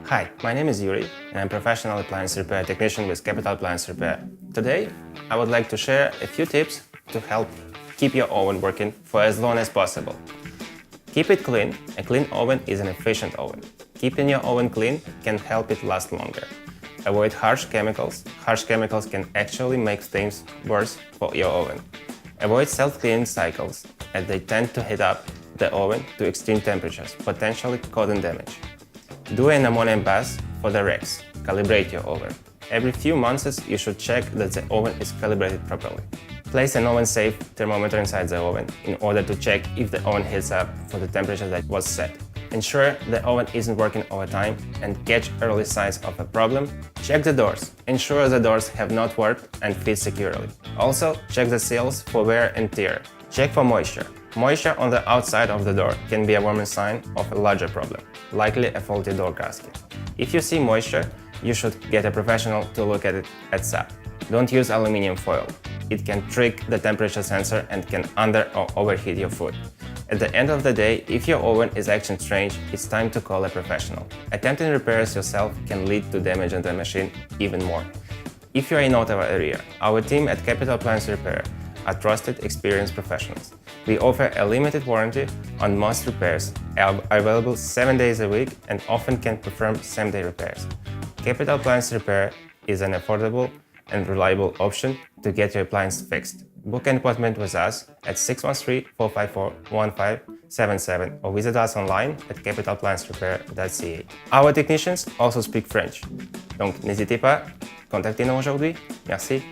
Hi, my name is Yuri and I'm a professional appliance repair technician with Capital Appliance Repair. Today, I would like to share a few tips to help keep your oven working for as long as possible. Keep it clean. A clean oven is an efficient oven. Keeping your oven clean can help it last longer. Avoid harsh chemicals. Harsh chemicals can actually make things worse for your oven. Avoid self-cleaning cycles, as they tend to heat up the oven to extreme temperatures, potentially causing damage. Do an ammonium bath for the racks. Calibrate your oven. Every few months, you should check that the oven is calibrated properly. Place an oven-safe thermometer inside the oven in order to check if the oven heats up for the temperature that was set. Ensure the oven isn't working over time and catch early signs of a problem. Check the doors. Ensure the doors have not warped and fit securely. Also, check the seals for wear and tear. Check for moisture. Moisture on the outside of the door can be a warning sign of a larger problem, likely a faulty door gasket. If you see moisture, you should get a professional to look at it ASAP. Don't use aluminum foil. It can trick the temperature sensor and can under or overheat your food. At the end of the day, if your oven is acting strange, it's time to call a professional. Attempting repairs yourself can lead to damage on the machine even more. If you're in Ottawa area, our team at Capital Appliance Repair are trusted, experienced professionals. We offer a limited warranty on most repairs, are available 7 days a week, and often can perform same-day repairs. Capital Appliance Repair is an affordable and reliable option to get your appliance fixed. Book an appointment with us at 613-454-1577 or visit us online at capitalappliancerepair.ca. Our technicians also speak French. Donc n'hésitez pas, contactez-nous aujourd'hui. Merci.